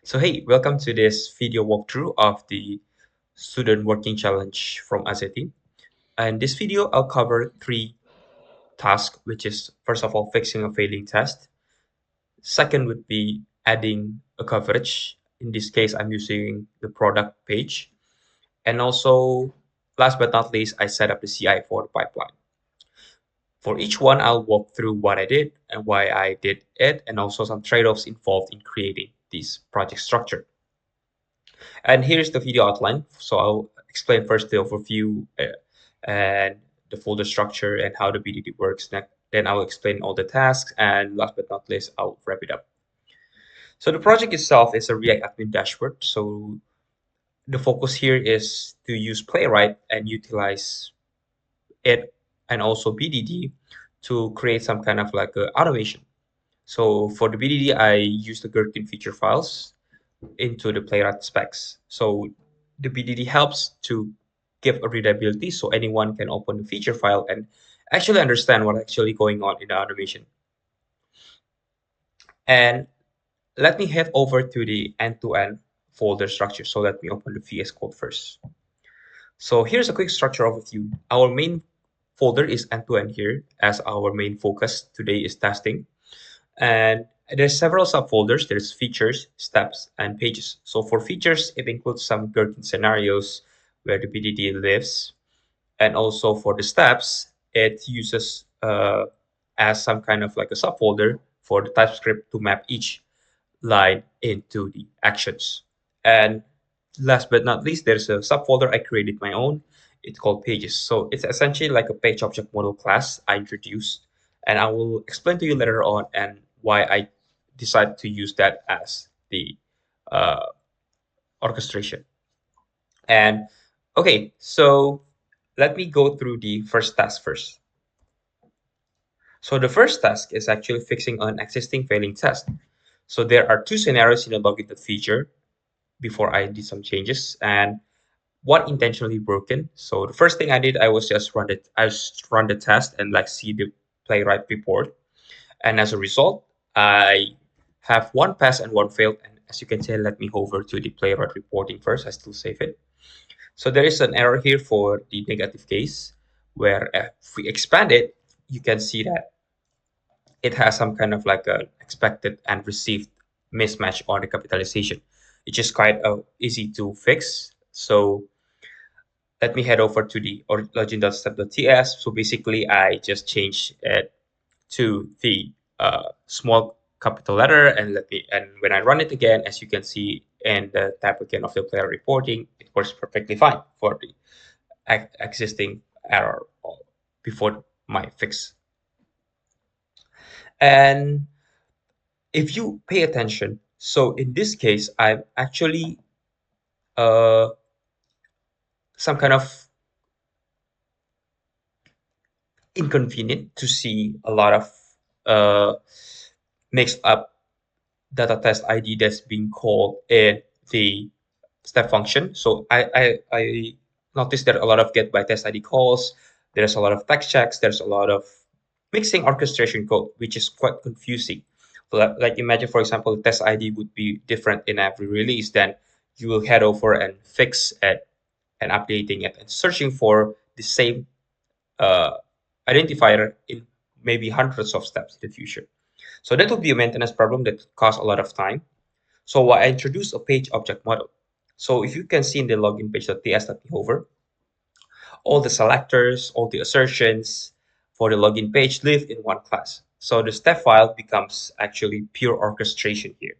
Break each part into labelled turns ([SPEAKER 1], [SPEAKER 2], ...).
[SPEAKER 1] So hey, welcome to this video walkthrough of the student working challenge from Azeti. And this video, I'll cover three tasks, which is first of all, fixing a failing test. Second would be adding a coverage. In this case, I'm using the product page. And also, last but not least, I set up the CI for the pipeline. For each one, I'll walk through what I did and why I did it, and also some trade-offs involved in creating this project structure. And here's the video outline. So I'll explain first the overview and the folder structure and how the BDD works. Then I'll explain all the tasks. And last but not least, I'll wrap it up. So the project itself is a React admin dashboard. So the focus here is to use Playwright and utilize it and also BDD to create some kind of like a automation. So for the BDD, I use the Gherkin feature files into the Playwright specs. So the BDD helps to give a readability so anyone can open the feature file and actually understand what's actually going on in the automation. And let me head over to the end-to-end folder structure. So let me open the VS Code first. So here's a quick structure overview. Our main folder is end-to-end here, as our main focus today is testing. And there's several subfolders. There's features, steps, and pages. So for features, it includes some Gherkin scenarios where the BDD lives. And also for the steps, it uses as some kind of like a subfolder for the TypeScript to map each line into the actions. And last but not least, there's a subfolder I created my own. It's called pages. So it's essentially like a page object model class I introduced, and I will explain to you later on and why I decided to use that as the uh, orchestration. And okay, so let me go through the first task first. So the first task is actually fixing an existing failing test. So there are two scenarios in the login feature before I did some changes, and one intentionally broken. So the first thing I did, I was just run it. I just run the test and like see the playwright report. And as a result, I have one pass and one failed. And as you can see, let me hover to the playwright reporting first. I still save it. So there is an error here for the negative case, where if we expand it, you can see that it has some kind of like a expected and received mismatch on the capitalization. It's just quite easy to fix. So let me head over to the login.step.ts. So basically, I just changed it to the small capital letter, and when I run it again, as you can see in the tab again of the player reporting, it works perfectly fine for the existing error before my fix. And if you pay attention, so in this case, I've actually uh, some kind of inconvenient to see a lot of uh, mixed up data test ID that's being called in the step function. So I noticed that a lot of get by test ID calls. There's a lot of text checks. There's a lot of mixing orchestration code, which is quite confusing. Like imagine, for example, the test ID would be different in every release. Then you will head over and fix it and updating it and searching for the same uh, identifier in maybe hundreds of steps in the future. So that would be a maintenance problem that costs a lot of time. So I introduced a page object model. So if you can see in the login page.ts that we hover, all the selectors, all the assertions for the login page live in one class. So the step file becomes actually pure orchestration here.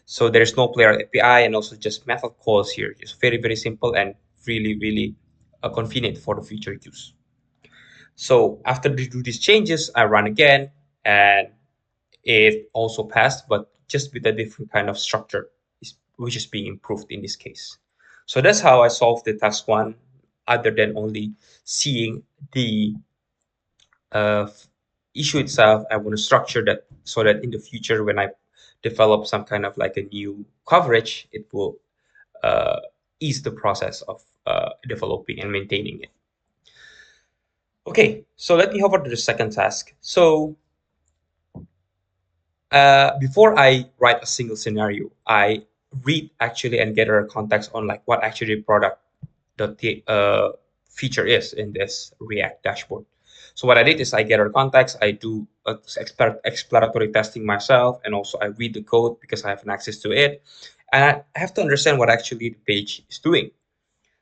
[SPEAKER 1] So there's no player API and also just method calls here. Just very, very simple and really, really convenient for the future use. So after we do these changes, I run again and it also passed, but just with a different kind of structure, which is being improved in this case. So that's how I solved the task one, other than only seeing the uh, issue itself. I want to structure that so that in the future, when I develop some kind of like a new coverage, it will uh, ease the process of developing and maintaining it. Okay, so let me hover to the second task. So before I write a single scenario, I read actually and gather context on like what actually product the feature is in this React dashboard. So what I did is I gather context, I do exploratory testing myself, and also I read the code because I have an access to it, and I have to understand what actually the page is doing.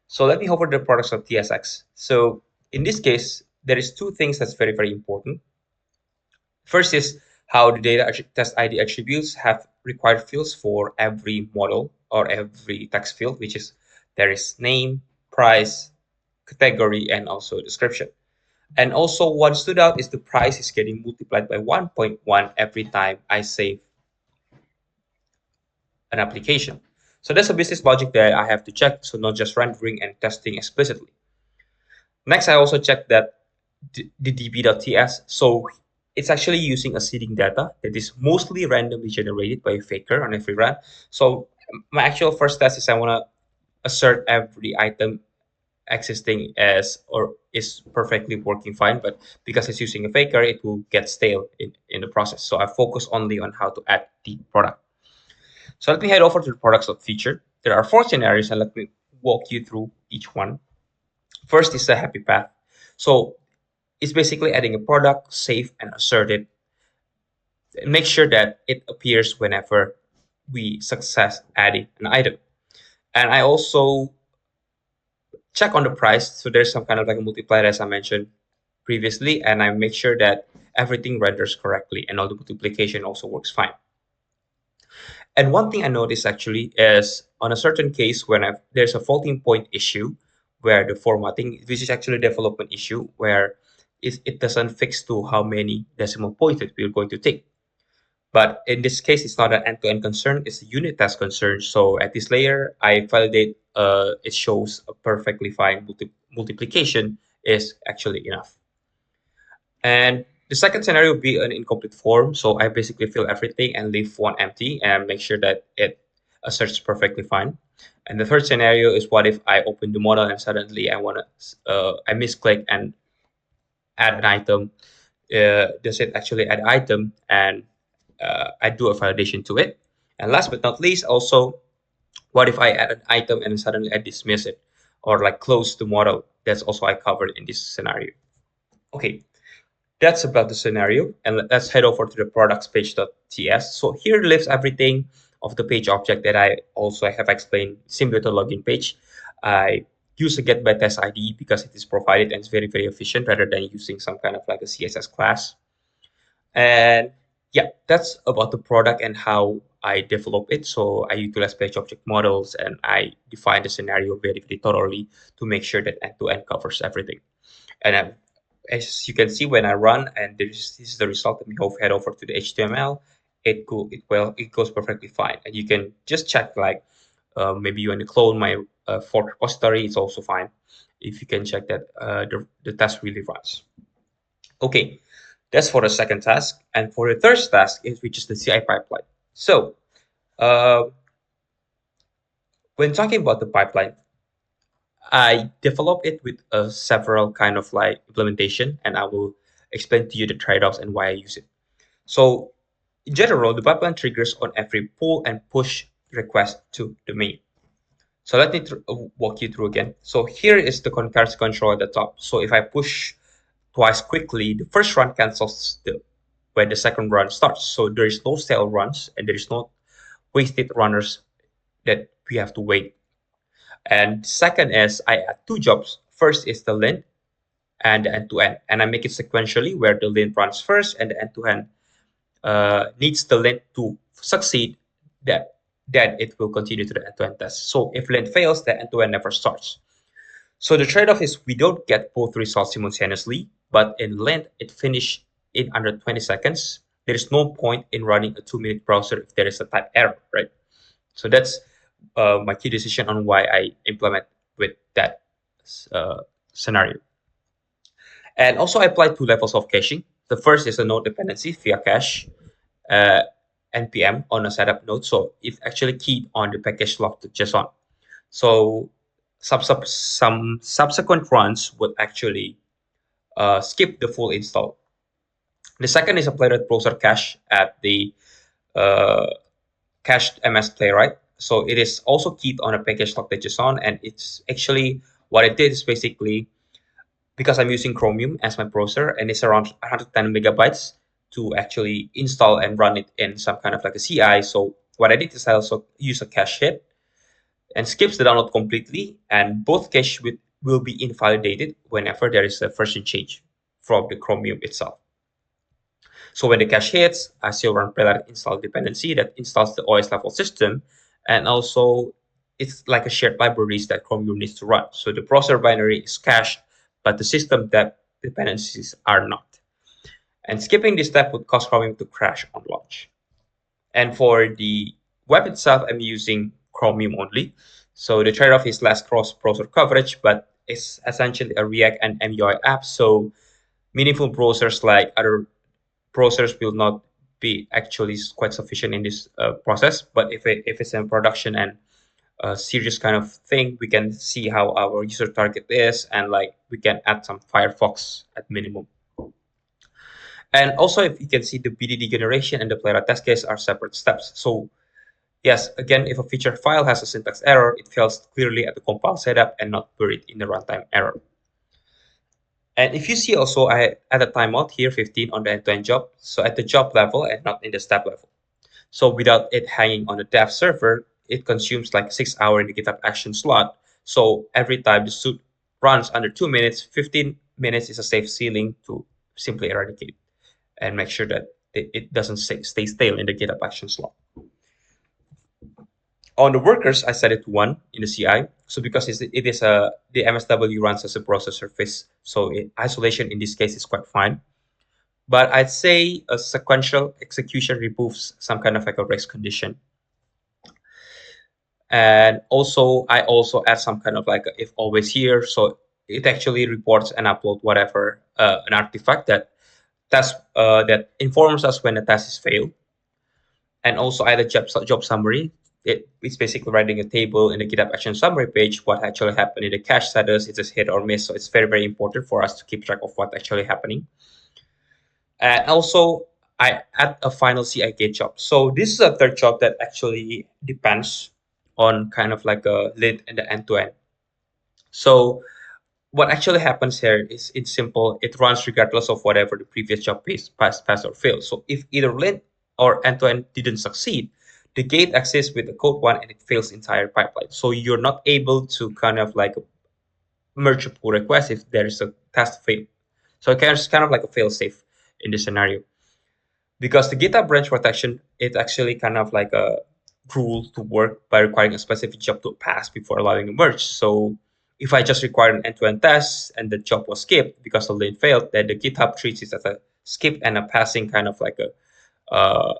[SPEAKER 1] So let me hover the products of TSX. So in this case, there is two things that's very, very important. First is how the data test ID attributes have required fields for every model or every text field, which is there is name, price, category, and also description. And also what stood out is the price is getting multiplied by 1.1 every time I save an application. So that's a business logic that I have to check, so not just rendering and testing explicitly. Next, I also checked that the db.ts. So it's actually using a seeding data that is mostly randomly generated by a faker on every run. So my actual first test is I want to assert every item existing as or is perfectly working fine, but because it's using a faker, it will get stale in the process. So I focus only on how to add the product. So let me head over to the products of feature. There are 4 scenarios and let me walk you through each one. First is a happy path. So it's basically adding a product, save and assert it. Make sure that it appears whenever we success adding an item. And I also check on the price. So there's some kind of like a multiplier as I mentioned previously, and I make sure that everything renders correctly and all the multiplication also works fine. And one thing I noticed actually is on a certain case when there's a floating point issue where the formatting, this is actually a development issue where it doesn't fix to how many decimal points that we're going to take. But in this case, it's not an end-to-end concern, it's a unit test concern. So at this layer, I validate it shows a perfectly fine multiplication is actually enough. And the second scenario would be an incomplete form. So I basically fill everything and leave one empty and make sure that it asserts perfectly fine. And the third scenario is what if I open the model and suddenly I misclick and add an item. Does it actually add item? And I do a validation to it. And last but not least, also, what if I add an item and suddenly I dismiss it or like close the model? That's also I covered in this scenario. Okay, that's about the scenario. And let's head over to the products page.ts. So here lives everything of the page object that I also have explained similar to login page. I use a get by test ID because it is provided and it's very, very efficient rather than using some kind of like a CSS class. And yeah, that's about the product and how I develop it. So I utilize page object models and I define the scenario very, very thoroughly to make sure that end-to-end covers everything. And as you can see, when I run and this is the result, let me head over to the HTML. It goes perfectly fine. And you can just check like maybe you want to clone my fork repository. It's also fine if you can check that the test really runs. Okay, that's for the second task. And for the third task, which is the CI pipeline. So when talking about the pipeline, I develop it with several kind of like implementation, and I will explain to you the trade-offs and why I use it. So in general, the pipeline triggers on every pull and push request to the main. So let me walk you through again. So here is the concurrency control at the top. So if I push twice quickly, the first run cancels when the second run starts. So there is no stale runs and there is no wasted runners that we have to wait. And second is I add 2 jobs. First is the lint and the end-to-end. And I make it sequentially where the lint runs first and the end-to-end needs the lint to succeed, that then it will continue to the end-to-end test. So if lint fails, the end-to-end never starts. So the trade-off is we don't get both results simultaneously, but in lint, it finished in under 20 seconds. There is no point in running a 2-minute browser if there is a type error, right? So that's my key decision on why I implement with that scenario. And also I apply 2 levels of caching. The first is a node dependency via cache npm on a setup node. So it actually keyed on the package log.json. So some subsequent runs would actually skip the full install. The second is a playwright browser cache at the cached MS playwright. So it is also keyed on a package lock JSON, and it's actually what I did is basically because I'm using Chromium as my browser, and it's around 110 megabytes to actually install and run it in some kind of like a CI. So what I did is I also use a cache hit and skips the download completely, and both cache will be invalidated whenever there is a version change from the Chromium itself. So when the cache hits, I still run prelat install dependency that installs the OS level system, and also it's like a shared libraries that Chromium needs to run. So the browser binary is cached, but the system dependencies are not. And skipping this step would cause Chromium to crash on launch. And for the web itself, I'm using Chromium only. So the trade-off is less cross-browser coverage, but it's essentially a React and MUI app. So meaningful browsers like other browsers will not be actually quite sufficient in this process. But if it's in production and a serious kind of thing, we can see how our user target is, and like we can add some Firefox at minimum. And also, if you can see, the BDD generation and the player test case are separate steps. So yes, again, if a feature file has a syntax error, it fails clearly at the compile setup and not buried in the runtime error. And if you see also, I add a timeout here, 15 on the end-to-end job. So at the job level and not in the step level. So without it hanging on the dev server, it consumes like 6 hours in the GitHub action slot. So every time the suit runs under 2 minutes, 15 minutes is a safe ceiling to simply eradicate and make sure that it doesn't stay stale in the GitHub action slot. On the workers, I set it to 1 in the CI. So because the MSW runs as a process surface, so isolation in this case is quite fine. But I'd say a sequential execution removes some kind of like a race condition. And also, I also add some kind of like a if always here. So it actually reports and upload whatever an artifact that informs us when the test is failed. And also add a job summary. It's basically writing a table in the GitHub Action Summary page, what actually happened in the cache status, it's a hit or miss. So it's very, very important for us to keep track of what's actually happening. And also, I add a final CI gate job. So this is a third job that actually depends on kind of like a lint and the end-to-end. So what actually happens here is it's simple. It runs regardless of whatever the previous job passed or failed. So if either lint or end-to-end didn't succeed, the gate exists with the code one and it fails entire pipeline. So you're not able to kind of like merge a pull request if there is a test fail. So it's kind of like a fail safe in this scenario. Because the GitHub branch protection, it's actually kind of like a rule to work by requiring a specific job to pass before allowing a merge. So if I just require an end-to-end test and the job was skipped because the lane failed, then the GitHub treats it as a skip and a passing kind of like a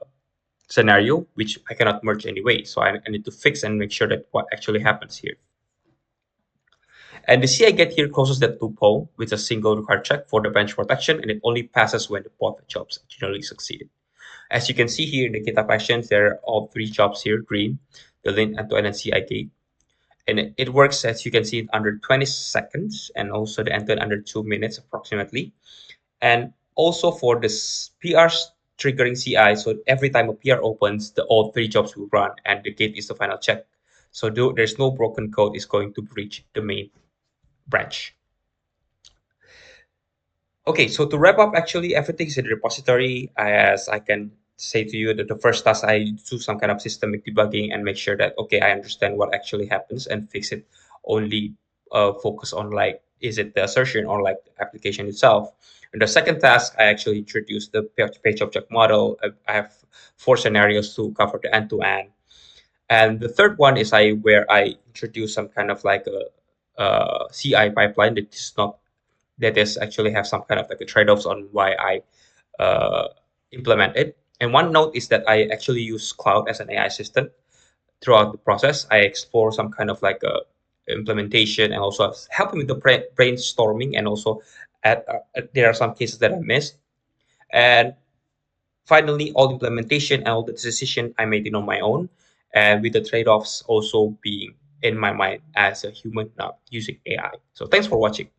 [SPEAKER 1] scenario, which I cannot merge anyway. So I need to fix and make sure that what actually happens here. And the CI get here closes that loophole with a single required check for the bench protection, and it only passes when both jobs generally succeeded. As you can see here in the GitHub actions, there are all 3 jobs here, green, the lint end-to-end and CI gate. And it works, as you can see, under 20 seconds, and also the end-to-end under 2 minutes approximately. And also for this PR triggering CI, so every time a PR opens, all 3 jobs will run, and the gate is the final check. So there's no broken code is going to breach the main branch. Okay, so to wrap up, actually everything is in the repository. As I can say to you that the first task, I do some kind of systemic debugging and make sure that, okay, I understand what actually happens and fix it. Only focus on like, is it the assertion or like the application itself? And the second task, I actually introduced the page object model. I have 4 scenarios to cover the end-to-end. And the third one is where I introduce some kind of like a CI pipeline that is actually have some kind of like a trade-offs on why I implement it. And one note is that I actually use cloud as an AI assistant throughout the process. I explore some kind of like a implementation and also helping with the brainstorming, and also there are some cases that I missed. And finally, all implementation and all the decision I made it on my own, and with the trade-offs also being in my mind as a human, not using AI. So thanks for watching.